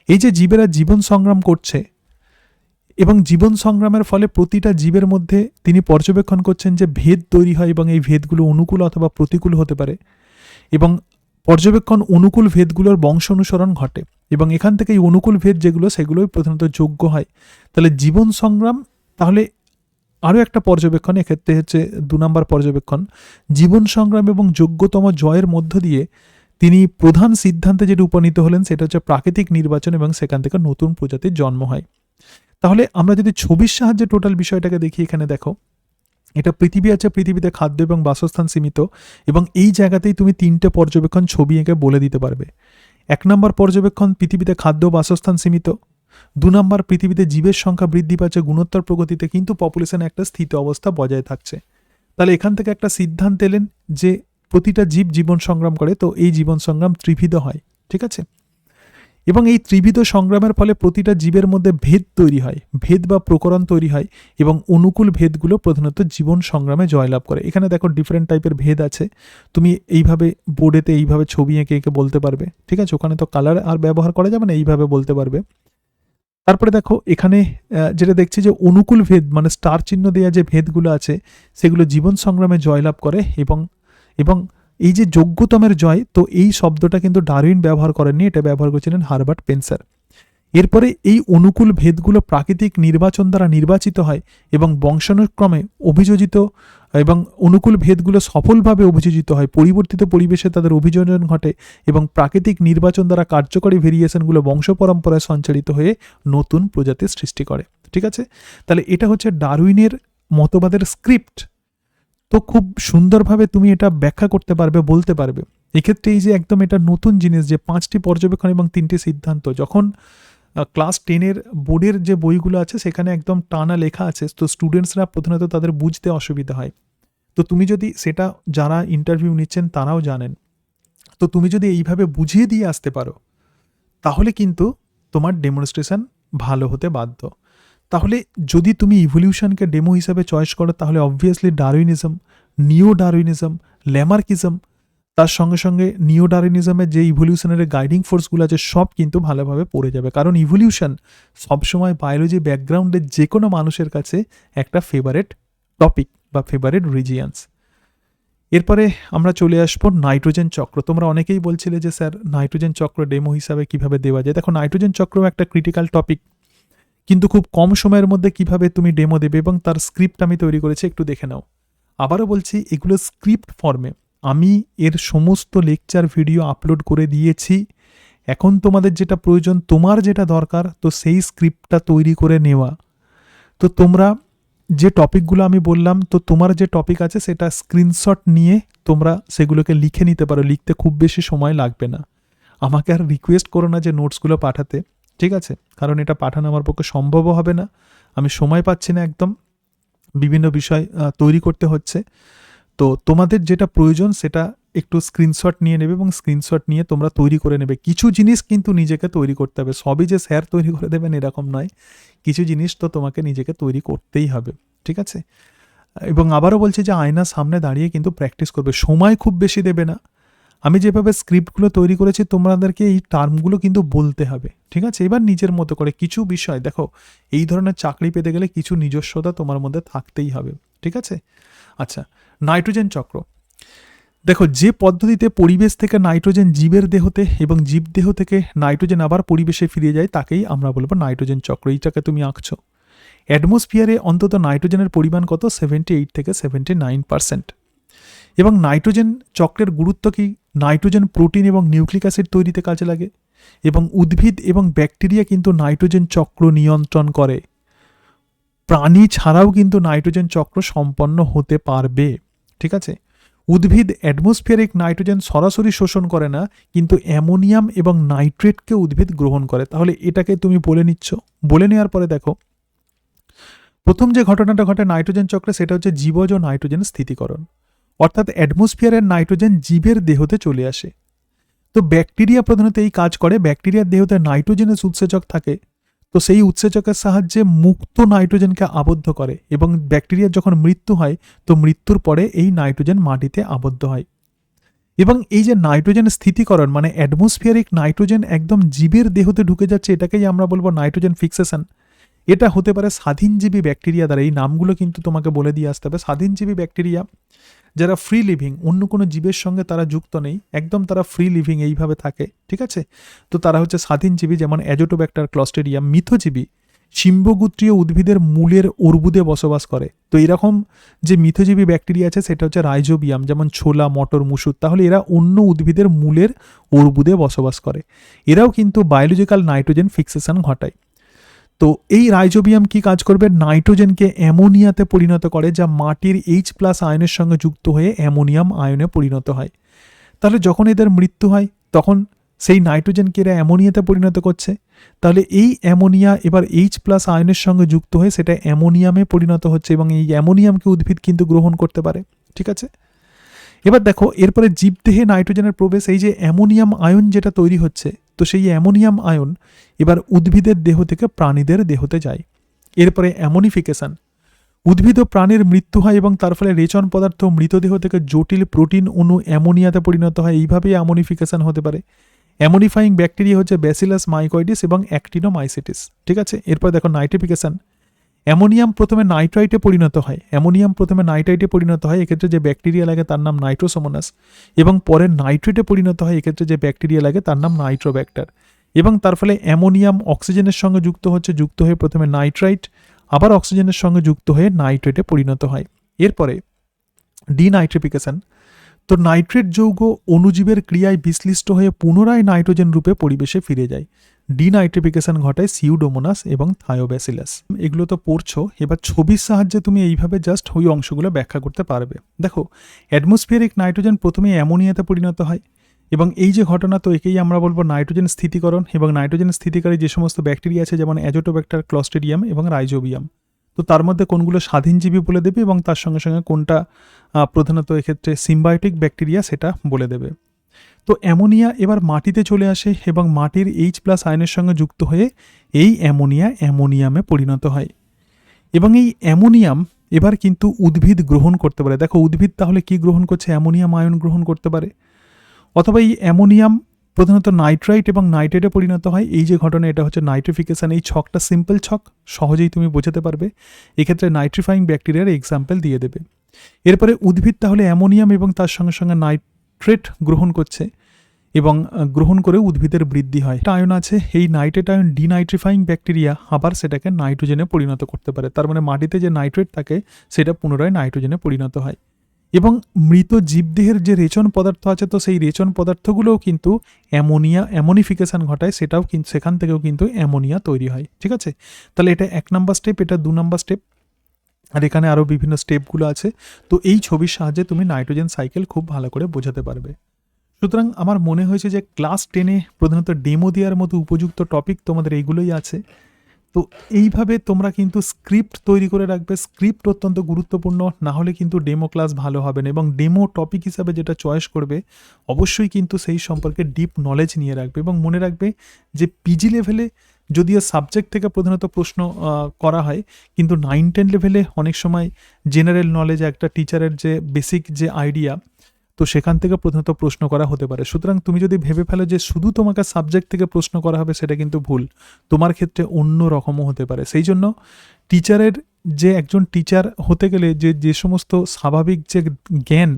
[SPEAKER 1] এই যে জীবেরা জীবন সংগ্রাম করছে এবং জীবন সংগ্রামের ফলে প্রতিটা জীবের মধ্যে তিনি পর্যবেক্ষণ করছেন যে ভেদ তৈরি হয় এবং এই ভেদগুলো অনুকূল অথবা প্রতিকূল হতে পারে, এবং পর্যবেক্ষণ অনুকূল ভেদগুলোর বংশ অনুসরণ ঘটে, এবং এখান থেকে এই অনুকূল ভেদ যেগুলো সেগুলোই প্রধানত যোগ্য হয়। তাহলে জীবন সংগ্রাম, তাহলে আরও একটা পর্যবেক্ষণ এক্ষেত্রে হচ্ছে 2 নম্বর পর্যবেক্ষণ, জীবন সংগ্রাম এবং যোগ্যতম জয়ের মধ্য দিয়ে তিনি প্রধান সিদ্ধান্তে যেটা উপনীত হলেন সেটা হচ্ছে প্রাকৃতিক নির্বাচন, এবং সেখান থেকে নতুন প্রজাতির জন্ম হয়। তাহলে আমরা যদি ছবির সাহায্যে টোটাল বিষয়টাকে দেখি, এখানে দেখো, এটা পৃথিবী আছে, পৃথিবীতে খাদ্য এবং বাসস্থান সীমিত, এবং এই জায়গাতেই তুমি 3টে পর্যবেক্ষণ ছবি এঁকে বলে দিতে পারবে। 1 নম্বর পর্যবেক্ষণ, পৃথিবীতে খাদ্য বাসস্থান সীমিত। 2 নম্বর, পৃথিবীতে জীবের সংখ্যা বৃদ্ধি পাচ্ছে গুণোত্তর প্রগতিতে, কিন্তু পপুলেশনে একটা স্থিত অবস্থা বজায় থাকছে। তাহলে এখান থেকে একটা সিদ্ধান্ত এলেন যে প্রতিটা জীব জীবন সংগ্রাম করে, তো এই জীবন সংগ্রাম ত্রিবিধ হয়, ঠিক আছে। এবং এই ত্রিবিধ সংগ্রামের ফলে প্রতিটা জীবের মধ্যে ভেদ তৈরি হয়, ভেদ বা প্রকরণ তৈরি হয়, এবং অনুকূল ভেদগুলো প্রধানত জীবন সংগ্রামে জয়লাভ করে। এখানে দেখো ডিফারেন্ট টাইপের ভেদ আছে, তুমি এইভাবে বোর্ডেতে এইভাবে ছবি এঁকে এঁকে বলতে পারবে, ঠিক আছে। ওখানে তো কালার আর ব্যবহার করা যাবে না, এইভাবে বলতে পারবে। তারপরে দেখো এখানে যেটা দেখছি যে অনুকূল ভেদ মানে স্টার চিহ্ন দেওয়া যে ভেদগুলো আছে সেগুলো জীবন সংগ্রামে জয়লাভ করে, এবং এই যে যোগ্যতমের জয়, তো এই শব্দটা কিন্তু ডারউইন ব্যবহার করেননি, এটা ব্যবহার করেছিলেন হারবার্ট স্পেন্সার। এরপরে এই অনুকূল ভেদগুলো প্রাকৃতিক নির্বাচন দ্বারা নির্বাচিত হয় এবং বংশানুক্রমে অভিযোজিত, এবং অনুকূল ভেদগুলো সফলভাবে অভিযোজিত হয়, পরিবর্তিত পরিবেশে তাদের অভিযোজন ঘটে, এবং প্রাকৃতিক নির্বাচন দ্বারা কার্যকরী ভেরিয়েশনগুলো বংশ পরম্পরায় সঞ্চালিত হয়ে নতুন প্রজাতির সৃষ্টি করে, ঠিক আছে। তাহলে এটা হচ্ছে ডারউইনের মতবাদের স্ক্রিপ্ট। তো খুব সুন্দরভাবে তুমি এটা ব্যাখ্যা করতে পারবে, বলতে পারবে। এক্ষেত্রে এই যে একদম এটা নতুন জিনিস যে 5টি পর্যবেক্ষণ এবং 3টি সিদ্ধান্ত, যখন ক্লাস 10-এর বোর্ডের যে বইগুলো আছে সেখানে একদম টানা লেখা আছে, তো স্টুডেন্টসরা প্রধানত তাদের বুঝতে অসুবিধা হয়। তো তুমি যদি সেটা, যারা ইন্টারভিউ নিচ্ছেন তারাও জানেন, তো তুমি যদি এইভাবে বুঝিয়ে দিয়ে আসতে পারো তাহলে কিন্তু তোমার ডেমনস্ট্রেশন ভালো হতে বাধ্য। তাহলে যদি তুমি ইভলিউশনকে ডেমো হিসাবে চয়েস করো তাহলে অবভিয়াসলি ডারউইনিজম, নিও ডারউইনিজম, ল্যামার্কিজম, তার সঙ্গে সঙ্গে নিও ডারউইনিজমের যে ইভলিউশনের গাইডিং ফোর্সগুলো আছে সব কিন্তু ভালোভাবে পড়ে যাবে, কারণ ইভলিউশন সবসময় বায়োলজি ব্যাকগ্রাউন্ডের যে কোনো মানুষের কাছে একটা ফেভারেট টপিক বা ফেভারেট রিজিয়ান্স। এরপরে আমরা চলে আসবো নাইট্রোজেন চক্র। তোমরা অনেকেই বলছিলে যে স্যার নাইট্রোজেন চক্র ডেমো হিসাবে কিভাবে দেওয়া যায়। দেখো, নাইট্রোজেন চক্র একটা ক্রিটিক্যাল টপিক, কিন্তু খুব কম সময়ের মধ্যে কিভাবে তুমি ডেমো দেবে এবং তার স্ক্রিপ্ট আমি তৈরি করেছি, একটু দেখে নাও। আবারও বলছি, এগুলো স্ক্রিপ্ট ফর্মে, আমি এর সমস্ত লেকচার ভিডিও আপলোড করে দিয়েছি। এখন তোমাদের যেটা প্রয়োজন, তোমার যেটা দরকার, তো সেই স্ক্রিপ্টটা তৈরি করে নেওয়া। তো তোমরা যে টপিকগুলো আমি বললাম, তো তোমার যে টপিক আছে সেটা স্ক্রিনশট নিয়ে তোমরা সেগুলোকে লিখে নিতে পারো, লিখতে খুব বেশি সময় লাগবে না। আমাকে আর রিকোয়েস্ট করো না যে নোটসগুলো পাঠাতে, ঠিক আছে, কারণ এটা পাঠানো আমার পক্ষে সম্ভবও হবে না, আমি সময় পাচ্ছি না একদম, বিভিন্ন বিষয় তৈরি করতে হচ্ছে। তো তোমাদের যেটা প্রয়োজন সেটা একটু স্ক্রিনশট নিয়ে নেবে এবং স্ক্রিনশট নিয়ে তোমরা তৈরি করে নেবে। কিছু জিনিস কিন্তু নিজেকে তৈরি করতে হবে, সবই যে স্যার তৈরি করে দেবেন এরকম নয়, কিছু জিনিস তো তোমাকে নিজেকে তৈরি করতেই হবে, ঠিক আছে? এবং আবারও বলছি যে আয়নার সামনে দাঁড়িয়ে কিন্তু প্র্যাকটিস করবে, সময় খুব বেশি দেবে না। আমি যেভাবে স্ক্রিপ্টগুলো তৈরি করেছি তোমাদেরকে এই টার্মগুলো কিন্তু বলতে হবে, ঠিক আছে? এবার নিজের মতো করে কিছু বিষয় দেখো, এই ধরনের চাকরি পেতে গেলে কিছু নিজস্বতা তোমার মধ্যে থাকতেই হবে, ঠিক আছে? আচ্ছা, নাইট্রোজেন চক্র। দেখো, যে পদ্ধতিতে পরিবেশ থেকে নাইট্রোজেন জীবের দেহতে এবং জীব দেহ থেকে নাইট্রোজেন আবার পরিবেশে ফিরে যায় তাকেই আমরা বলবো নাইট্রোজেন চক্র। এইটাকে তুমি আঁকছো। অ্যাটমসফিয়ারে অন্তত নাইট্রোজেনের পরিমাণ কত? 78 থেকে 79%। এবং নাইট্রোজেন চক্রের গুরুত্ব কি? নাইট্রোজেন প্রোটিন এবং নিউক্লিক অ্যাসিড তৈরিতে কাজে লাগে এবং উদ্ভিদ এবং ব্যাকটেরিয়া কিন্তু নাইট্রোজেন চক্র নিয়ন্ত্রণ করে। প্রাণী ছাড়াও কিন্তু নাইট্রোজেন চক্র সম্পন্ন হতে পারবে, ঠিক আছে? উদ্ভিদ অ্যাটমসফিয়ারিক নাইট্রোজেন সরাসরি শোষণ করে না, কিন্তু অ্যামোনিয়াম এবং নাইট্রেটকে উদ্ভিদ গ্রহণ করে। তাহলে এটাকে তুমি বলে নিচ্ছ। বলে নেওয়ার পরে দেখো, প্রথম যে ঘটনাটা ঘটে নাইট্রোজেন চক্রে সেটা হচ্ছে জীবজ নাইট্রোজেন স্থিতিকরণ, অর্থাৎ অ্যাটমসফিয়ারের নাইট্রোজেন জীবের দেহতে চলে আসে। তো ব্যাকটেরিয়া প্রধানত এই কাজ করে, ব্যাকটেরিয়ার দেহতে নাইট্রোজেনের উৎসেচক থাকে, তো সেই উৎসেচকের সাহায্যে মুক্ত নাইট্রোজেনকে আবদ্ধ করে এবং ব্যাকটেরিয়ার যখন মৃত্যু হয় তো মৃত্যুর পরে এই নাইট্রোজেন মাটিতে আবদ্ধ হয়। এবং এই যে নাইট্রোজেন স্থিতিকরণ মানে অ্যাটমসফিয়ারিক নাইট্রোজেন একদম জীবের দেহতে ঢুকে যাচ্ছে, এটাকেই আমরা বলবো নাইট্রোজেন ফিক্সেশন। এটা হতে পারে স্বাধীনজীবী ব্যাকটেরিয়া দ্বারা। এই নামগুলো কিন্তু তোমাকে বলে দিয়ে আসতে হবে। স্বাধীনজীবী ব্যাকটেরিয়া যারা ফ্রি লিভিং, অন্য কোনো জীবের সঙ্গে তারা যুক্ত নেই, একদম তারা ফ্রি লিভিং এইভাবে থাকে, ঠিক আছে? তো তারা হচ্ছে স্বাধীনজীবী, যেমন অ্যাজোটোব্যাক্টার, ক্লস্ট্রিডিয়াম। মিথজীবী শিম্বগোত্রীয় উদ্ভিদের মূলের অর্বুদে বসবাস করে। তো এরকম যে মিথজীবী ব্যাকটেরিয়া আছে সেটা হচ্ছে রাইজোবিয়াম, যেমন ছোলা, মটর, মুসুর। তাহলে এরা অন্য উদ্ভিদের মূলের অর্বুদে বসবাস করে। এরাও কিন্তু বায়োলজিক্যাল নাইট্রোজেন ফিক্সেশন ঘটায়। তো এই রাইজোবিয়াম কি কাজ করবে? নাইট্রোজেনকে অ্যামোনিয়াতে পরিণত করে, যা মাটির H+ আয়নের সঙ্গে যুক্ত হয়ে অ্যামোনিয়াম আয়নে পরিণত হয়। তাহলে যখন এদের মৃত্যু হয় তখন সেই নাইট্রোজেনকে এরা অ্যামোনিয়াতে পরিণত করছে। তাহলে এই অ্যামোনিয়া এবার H+ আয়নের সঙ্গে যুক্ত হয়ে সেটা অ্যামোনিয়ামে পরিণত হচ্ছে এবং এই অ্যামোনিয়ামকে উদ্ভিদ কিন্তু গ্রহণ করতে পারে, ঠিক আছে? এবার দেখো, এরপরে জীবদেহে নাইট্রোজেনের প্রবেশ, এই যে অ্যামোনিয়াম আয়ন যেটা তৈরি হচ্ছে, তো সেই অ্যামোনিয়াম আয়ন এবার উদ্ভিদের দেহ থেকে প্রাণীদের দেহতে যায়। এরপরে অ্যামোনিফিকেশন, উদ্ভিদ ও প্রাণীর মৃত্যু হয় এবং তার ফলে রেচন পদার্থ মৃতদেহ থেকে জটিল প্রোটিন অণু অ্যামোনিয়াতে পরিণত হয়। এইভাবেই অ্যামোনিফিকেশন হতে পারে। অ্যামোনিফাইং ব্যাকটেরিয়া হচ্ছে ব্যাসিলাস মাইকয়েডিস এবং অ্যাক্টিনোমাইসিটিস, ঠিক আছে? এরপর দেখো নাইট্রিফিকেশন, অ্যামোনিয়াম প্রথমে নাইট্রাইটে পরিণত হয়। এক্ষেত্রে যে ব্যাকটেরিয়া লাগে তার নাম নাইট্রোসোমোনাস, এবং পরে নাইট্রেটে পরিণত হয়। এক্ষেত্রে যে ব্যাকটেরিয়া লাগে তার নাম নাইট্রোব্যাক্টার। এবং তার ফলে অ্যামোনিয়াম অক্সিজেনের সঙ্গে যুক্ত হয়ে প্রথমে নাইট্রাইট, আবার অক্সিজেনের সঙ্গে যুক্ত হয়ে নাইট্রেটে পরিণত হয়। এরপরে ডিনাইট্রিফিকেশন, তো নাইট্রেট যৌগ অণুজীবের ক্রিয়ায় বিশ্লিষ্ট হয়ে পুনরায় নাইট্রোজেন রূপে পরিবেশে ফিরে যায়। ডিনাইট্রিফিকেশন ঘটায় সিউডোমোনাস এবং থায়োব্যাসিলাস। এগুলো তো পড়ছো, এবার ছবির সাহায্যে তুমি এইভাবে জাস্ট ওই অংশগুলো ব্যাখ্যা করতে পারবে। দেখো, অ্যাটমসফিয়ারিক নাইট্রোজেন প্রথমে অ্যামোনিয়াতে পরিণত হয় এবং এই যে ঘটনা, তো একেই আমরা বলবো নাইট্রোজেন স্থিতিকরণ। এবং নাইট্রোজেন স্থিতিকারী যে সমস্ত ব্যাকটেরিয়া আছে, যেমন অ্যাজোটোব্যাক্টার, ক্লস্ট্রিডিয়াম এবং রাইজোবিয়াম, তো তার মধ্যে কোনগুলো স্বাধীনজীবী বলে দেবে এবং তার সঙ্গে সঙ্গে কোনটা প্রধানত এক্ষেত্রে সিম্বায়োটিক ব্যাকটেরিয়া সেটা বলে দেবে। তো অ্যামোনিয়া এবার মাটিতে চলে আসে এবং মাটির H+ আয়নের সঙ্গে যুক্ত হয়ে এই অ্যামোনিয়ামে পরিণত হয়। এবং এই অ্যামোনিয়াম এবার কিন্তু উদ্ভিদ গ্রহণ করতে পারে। দেখো, উদ্ভিদ তাহলে কি গ্রহণ করছে? অ্যামোনিয়াম আয়ন গ্রহণ করতে পারে। অথবা এই অ্যামোনিয়াম প্রধানত নাইট্রাইট এবং নাইট্রেটে পরিণত হয়। এই যে ঘটনা, এটা হচ্ছে নাইট্রিফিকেশন। এই ছকটা সিম্পল ছক, সহজেই তুমি বোঝাতে পারবে। এক্ষেত্রে নাইট্রিফাইং ব্যাকটেরিয়ার এক্সাম্পল দিয়ে দেবে। এরপরে উদ্ভিদ তাহলে অ্যামোনিয়াম এবং তার সঙ্গে সঙ্গে নাইট্রেট গ্রহণ করছে এবং গ্রহণ করে উদ্ভিদের বৃদ্ধি হয়। একটা আয়ন আছে, এই নাইট্রেট আয়ন ডিনাইট্রিফাইং ব্যাকটেরিয়া আবার সেটাকে নাইট্রোজেনে পরিণত করতে পারে। তার মানে মাটিতে যে নাইট্রেট থাকে সেটা পুনরায় নাইট্রোজেনে পরিণত হয়। এবং মৃত জীবদেহের যে রেচন পদার্থ আছে, তো সেই রেচন পদার্থগুলোও কিন্তু অ্যামোনিফিকেশন ঘটায়, সেটাও কিন্তু সেখান থেকেও কিন্তু অ্যামোনিয়া তৈরি হয়, ঠিক আছে? তাহলে এটা 1 নম্বর স্টেপ, এটা 2 নম্বর স্টেপ, আর এখানে আরও বিভিন্ন স্টেপগুলো আছে। তো এই ছবির সাহায্যে তুমি নাইট্রোজেন সাইকেল খুব ভালো করে বোঝাতে পারবে। সুতরাং আমার মনে হয়েছে যে ক্লাস 10-এ প্রধানত ডেমো দেওয়ার মতো উপযুক্ত টপিক তোমাদের এইগুলোই আছে। তো এইভাবে তোমরা কিন্তু স্ক্রিপ্ট তৈরি করে রাখবে। স্ক্রিপ্ট অত্যন্ত গুরুত্বপূর্ণ, না হলে কিন্তু ডেমো ক্লাস ভালো হবে না। এবং ডেমো টপিক হিসাবে যেটা চয়েস করবে অবশ্যই কিন্তু সেই সম্পর্কে ডিপ নলেজ নিয়ে রাখবে। এবং মনে রাখবে যে পিজি লেভেলে যদিও সাবজেক্ট থেকে প্রধানত প্রশ্ন করা হয়, কিন্তু 9-10 লেভেলে অনেক সময় জেনারেল নলেজ, একটা টিচারের যে বেসিক যে আইডিয়া, তো সেখান থেকে প্রধানত প্রশ্ন করা হতে পারে। সুতরাং তুমি যদি ভেবে ফেলো যে শুধু তোমাকে সাবজেক্ট থেকে প্রশ্ন করা হবে, সেটা কিন্তু ভুল। তোমার ক্ষেত্রে অন্য রকমও হতে পারে। সেই জন্য টিচারের যে একজন টিচার হতে গেলে যে সমস্ত স্বাভাবিক যে জ্ঞান,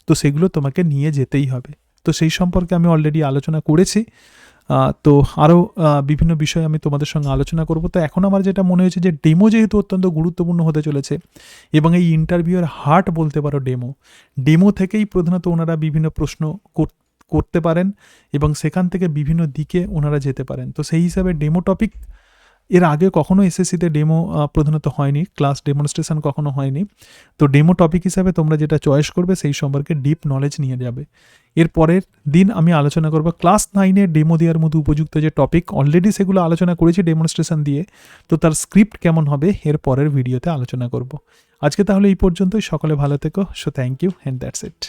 [SPEAKER 1] তো সেগুলো তোমাকে নিয়ে যেতেই হবে। তো সেই সম্পর্কে আমি অলরেডি আলোচনা করেছি। তো আরও বিভিন্ন বিষয়ে আমি তোমাদের সঙ্গে আলোচনা করব। তো এখন আমার যেটা মনে হয়েছে যে ডেমো যেহেতু অত্যন্ত গুরুত্বপূর্ণ হতে চলেছে, এবং এই ইন্টারভিউয়ের হার্ট বলতে পারো ডেমো থেকেই প্রধানত ওনারা বিভিন্ন প্রশ্ন করতে পারেন, এবং সেখান থেকে বিভিন্ন দিকে ওনারা যেতে পারেন। তো সেই হিসাবে ডেমো টপিক এর আগে কখনো এসএসসিতে ডেমো প্রধানত হয়নি, ক্লাস ডেমনস্ট্রেশন কখনো হয়নি। তো ডেমো টপিক হিসাবে তোমরা যেটা চয়েস করবে সেই সম্পর্কে ডিপ নলেজ নিয়ে যাবে। এর পরের দিন আমি আলোচনা করব ক্লাস 9-এ ডেমো দেওয়ার মতো উপযুক্ত যে টপিক, অলরেডি সেগুলো আলোচনা করেছি ডেমনস্ট্রেশন দিয়ে। তো তার স্ক্রিপ্ট কেমন হবে এর পরের ভিডিওতে আলোচনা করব। আজকে তাহলে এই পর্যন্তই। সকলে ভালো থেকো। So thank you and that's it.